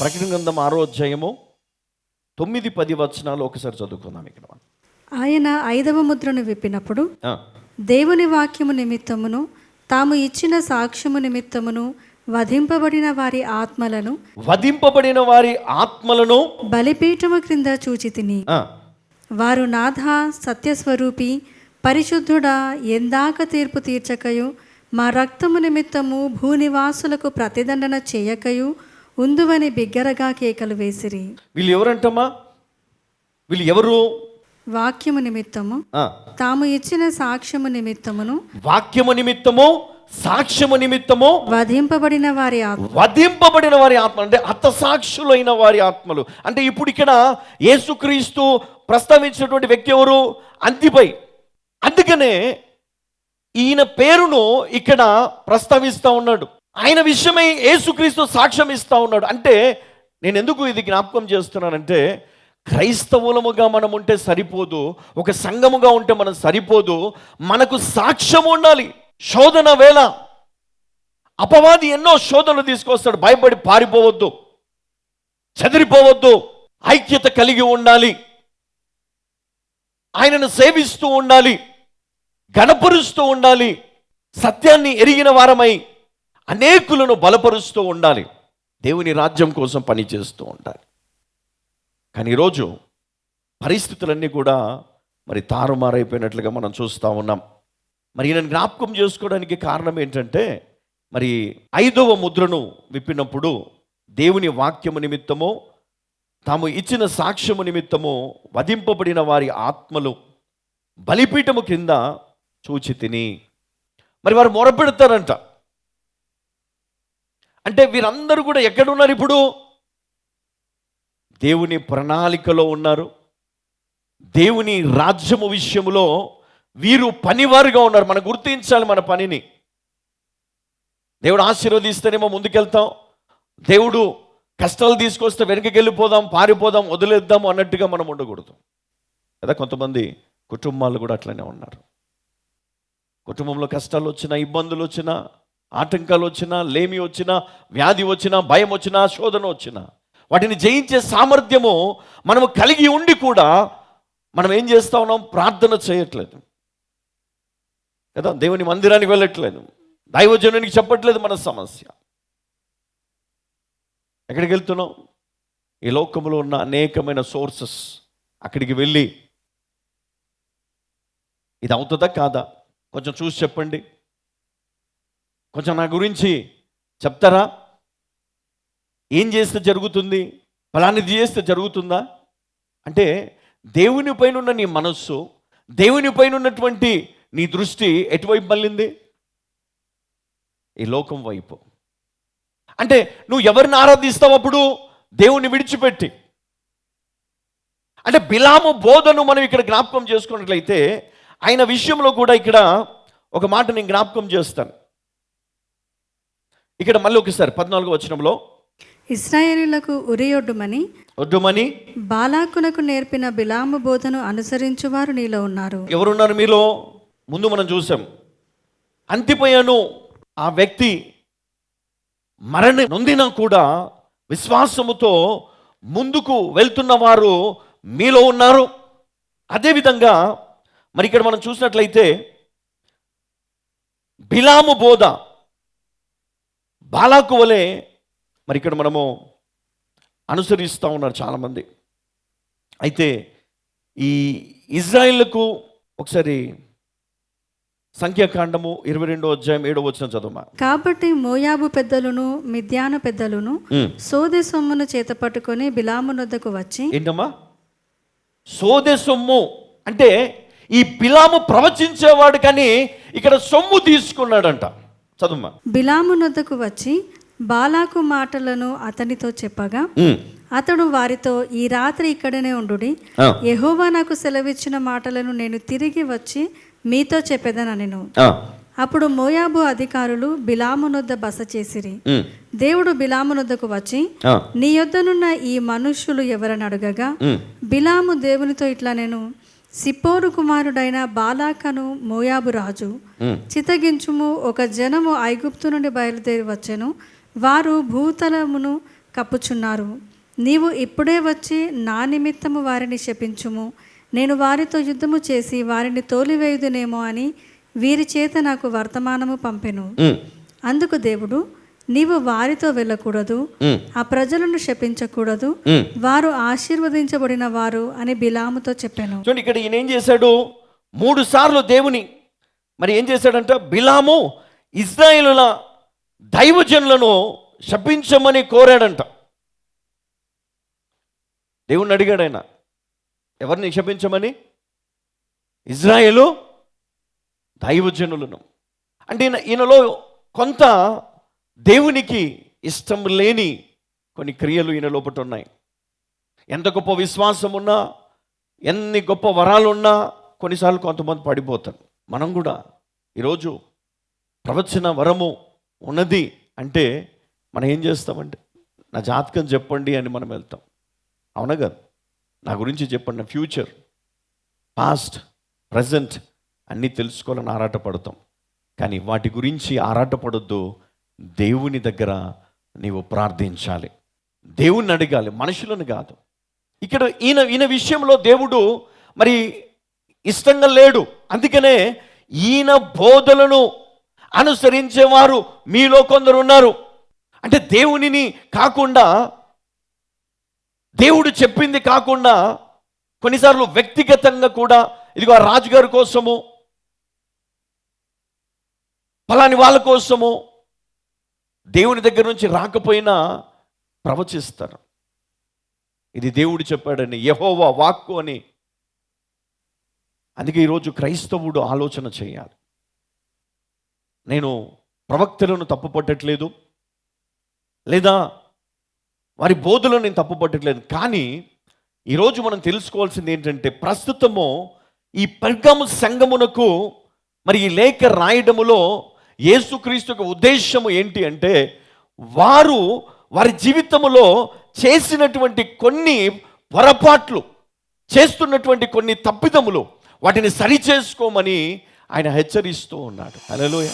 ప్రకటన గ్రంథం 6వ అధ్యాయము 9-10 వచనాలు ఒకసారి చదువుకుందాం. ఇక్కడ ఆయన 5వ ముద్రను విప్పినప్పుడు ఆ, దేవుని వాక్యము నిమిత్తమును తాము ఇచ్చిన సాక్ష్యము నిమిత్తమును వధింపబడిన వారి ఆత్మలను బలిపీఠము క్రింద చూచితిని. ఆ, వారు నాథ సత్యస్వరూపి పరిశుద్ధుడా, ఎందాక తీర్పు తీర్చకయు మా రక్తము నిమిత్తము భూనివాసులకు ప్రతిదండన చేయకయు ఉందువని బిగ్గరగా కేకలు వేసిరి. వీళ్ళు ఎవరంటమ్మా? వీళ్ళు ఎవరు? వాక్యము నిమిత్తము తాము ఇచ్చిన సాక్ష్యము నిమిత్తమును వాక్యము నిమిత్తము సాక్ష్యము నిమిత్తము వధింపబడిన వారి ఆత్మ అంటే హతసాక్షులైన వారి ఆత్మలు. అంటే ఇప్పుడు ఇక్కడ యేసుక్రీస్తు ప్రస్తావించినటువంటి వ్యక్తి ఎవరు? అంతిపై. అందుకనే ఈయన పేరును ఇక్కడ ప్రస్తావిస్తూ ఉన్నాడు. ఆయన విషయమై యేసుక్రీస్తు సాక్ష్యం ఇస్తూ ఉన్నాడు. అంటే నేను ఎందుకు ఇది జ్ఞాపకం చేస్తున్నానంటే, క్రైస్తవులముగా మనం ఉంటే సరిపోదు, ఒక సంఘముగా ఉంటే మనం సరిపోదు, మనకు సాక్ష్యం ఉండాలి. శోధన వేళ అపవాది ఎన్నో శోధనలు తీసుకొస్తాడు. భయపడి పారిపోవద్దు, చెదిరిపోవద్దు, ఐక్యత కలిగి ఉండాలి, ఆయనను సేవిస్తూ ఉండాలి, గణపరుస్తూ ఉండాలి, సత్యాన్ని ఎరిగిన వారమై అనేకులను బలపరుస్తూ ఉండాలి, దేవుని రాజ్యం కోసం పనిచేస్తూ ఉండాలి. కానీ ఈరోజు పరిస్థితులన్నీ కూడా మరి తారుమారైపోయినట్లుగా మనం చూస్తూ ఉన్నాం. మరి ఈయన జ్ఞాపకం చేసుకోవడానికి కారణం ఏంటంటే, మరి 5వ ముద్రను విప్పినప్పుడు దేవుని వాక్యము నిమిత్తము తాము ఇచ్చిన సాక్ష్యము నిమిత్తము వధింపబడిన వారి ఆత్మలు బలిపీఠము కింద చూచితిని. మరి వారు మొరపెడతారంట. అంటే వీరందరూ కూడా ఎక్కడున్నారు? ఇప్పుడు దేవుని ప్రణాళికలో ఉన్నారు. దేవుని రాజ్యము విషయములో వీరు పనివారుగా ఉన్నారు. మనం గుర్తించాలి మన పనిని. దేవుడు ఆశీర్వదిస్తేనేమో ముందుకెళ్తాం, దేవుడు కష్టాలు తీసుకొస్తే వెనక్కి వెళ్ళిపోదాం, పారిపోదాం, వదిలేద్దాం అన్నట్టుగా మనం ఉండకూడదు కదా. కొంతమంది కుటుంబాలు కూడా అట్లనే ఉన్నారు. కుటుంబంలో కష్టాలు వచ్చినా, ఇబ్బందులు వచ్చినా, ఆటంకాలు వచ్చినా, లేమి వచ్చినా, వ్యాధి వచ్చినా, భయం వచ్చినా, శోధన వచ్చినా, వాటిని జయించే సామర్థ్యము మనము కలిగి ఉండి కూడా మనం ఏం చేస్తూ ఉన్నాం? ప్రార్థన చేయట్లేదు కదా, దేవుని మందిరానికి వెళ్ళట్లేదు, దైవజనునికి చెప్పట్లేదు మన సమస్య. ఎక్కడికి వెళ్తున్నాం? ఈ లోకంలో ఉన్న అనేకమైన సోర్సెస్ అక్కడికి వెళ్ళి ఇది అవుతుందా కాదా, కొంచెం చూసి చెప్పండి, కొంచెం నా గురించి చెప్తారా, ఏం చేస్తే జరుగుతుంది, ఫలానిది చేస్తే జరుగుతుందా అంటే, దేవుని పైన ఉన్న నీ మనస్సు, దేవుని పైన ఉన్నటువంటి నీ దృష్టి ఎటువైపు మళ్ళింది? ఈ లోకం వైపు. అంటే నువ్వు ఎవరిని ఆరాధిస్తావు అప్పుడు? దేవుని విడిచిపెట్టి. అంటే బిలాము బోధను మనం ఇక్కడ జ్ఞాపకం చేసుకున్నట్లయితే, ఆయన విషయంలో కూడా ఇక్కడ ఒక మాట నేను జ్ఞాపకం చేస్తాను. ఇక్కడ మళ్ళీ ఒకసారి 14వ వచనంలో, ఇశ్రాయేలులకు ఒడ్డుమని బాలాకునకు నేర్పిన బిలాము బోధను అనుసరించువారు నీలో ఉన్నారు. ఎవరున్నారు మీలో? ముందు మనం చూసాం, అంతిపయ్యను ఆ వ్యక్తి మరణ నొందినా కూడా విశ్వాసముతో ముందుకు వెళ్తున్న వారు మీలో ఉన్నారు. అదేవిధంగా మరి ఇక్కడ మనం చూసినట్లయితే బిలాము బోధ బాలాకు వలె మరి ఇక్కడ మనము అనుసరిస్తూ ఉన్నారు చాలామంది. అయితే ఈ ఇజ్రాయిల్కు ఒకసారి సంఖ్యాకాండము 22వ అధ్యాయం 7వ వచనం చదువుమా. కాబట్టి మోయాబు పెద్దలను మిద్యాన పెద్దలను సోదె సొమ్మును చేత పట్టుకొని బిలాము నొద్దకు వచ్చి, ఏంటమ్మా సోదె సొమ్ము అంటే? ఈ బిలాము ప్రవచించేవాడు కానీ ఇక్కడ సొమ్ము తీసుకున్నాడంట. చదువుమా. బిలాము నొద్దకు వచ్చి బాలాకు మాటలను అతనితో చెప్పగా, అతడు వారితో, ఈ రాత్రి ఇక్కడనే ఉండుడి, యెహోవా నాకు సెలవిచ్చిన మాటలను నేను తిరిగి వచ్చి మీతో చెప్పేదనెను. అప్పుడు మోయాబు అధికారులు బిలాము నొద్ద బస చేసిరి. దేవుడు బిలాము నొద్దకు వచ్చి, నీ యొద్దనున్న ఈ మనుష్యులు ఎవరని అడగగా, బిలాము దేవునితో ఇట్లా, నేను సిప్పోరు కుమారుడైన బాలాకను మోయాబు రాజు చితగించుము, ఒక జనము ఐగుప్తు నుండి బయలుదేరి వచ్చెను, వారు భూతలమును కప్పుచున్నారు. నీవు ఇప్పుడే వచ్చి నా నిమిత్తము వారిని శపించుము, నేను వారితో యుద్ధము చేసి వారిని తోలివేయుదునేమో అని వీరి చేత నాకు వర్తమానము పంపెను. అందుకు దేవుడు, నీవు వారితో వెళ్ళకూడదు, ఆ ప్రజలను శపించకూడదు, వారు ఆశీర్వదించబడిన వారు అని బిలాముతో చెప్పాను. చూడండి, ఇక్కడ ఈయన ఏం చేశాడు? 3 సార్లు దేవుని మరి ఏం చేశాడంట? బిలాము ఇశ్రాయేలుల దైవజనులను శపించమని కోరాడంట. దేవుణ్ణి అడిగాడు ఆయన, ఎవరిని శపించమని? ఇజ్రాయేలు దైవజనులను. అంటే ఈయనలో కొంత దేవునికి ఇష్టం లేని కొన్ని క్రియలు ఈయన లోపట ఉన్నాయి. ఎంత గొప్ప విశ్వాసం ఉన్నా, ఎన్ని గొప్ప వరాలు ఉన్నా కొన్నిసార్లు కొంతమంది పడిపోతారు. మనం కూడా ఈరోజు ప్రవచన వరము ఉన్నది అంటే మనం ఏం చేస్తామంటే, నా జాతకం చెప్పండి అని మనం వెళ్తాం. అవునా కదా? నా గురించి చెప్పండి, నా ఫ్యూచర్, పాస్ట్, ప్రజెంట్ అన్నీ తెలుసుకోవాలని ఆరాటపడతాం. కానీ వాటి గురించి ఆరాటపడొద్దు. దేవుని దగ్గర నీవు ప్రార్థించాలి, దేవుణ్ణి అడగాలి, మనుషులను కాదు. ఇక్కడ ఈయన విషయంలో దేవుడు మరి ఇష్టంగా లేడు. అందుకనే ఈయన బోధలను అనుసరించేవారు మీలో కొందరు ఉన్నారు. అంటే దేవునిని కాకుండా, దేవుడు చెప్పింది కాకుండా కొన్నిసార్లు వ్యక్తిగతంగా కూడా, ఇదిగో ఆ రాజుగారి కోసము, ఫలాని వాళ్ళ కోసము దేవుని దగ్గర నుంచి రాకపోయినా ప్రవచిస్తారు. ఇది దేవుడు చెప్పాడని, యెహోవా వాక్కు అని. అందుకే ఈరోజు క్రైస్తవుడు ఆలోచన చేయాలి. నేను ప్రవక్తలను తప్పుపట్టట్లేదు, లేదా వారి బోధలను నేను తప్పుపట్టట్లేదు. కానీ ఈరోజు మనం తెలుసుకోవాల్సింది ఏంటంటే, ప్రస్తుతము ఈ పెర్గము సంఘమునకు మరి ఈ లేఖ రాయడములో యేసుక్రీస్తు యొక్క ఉద్దేశము ఏంటి అంటే, వారి జీవితంలో చేసినటువంటి కొన్ని పొరపాట్లు, చేస్తున్నటువంటి కొన్ని తప్పిదములు, వాటిని సరిచేసుకోమని ఆయన హెచ్చరిస్తూ ఉన్నాడు. హల్లెలూయా.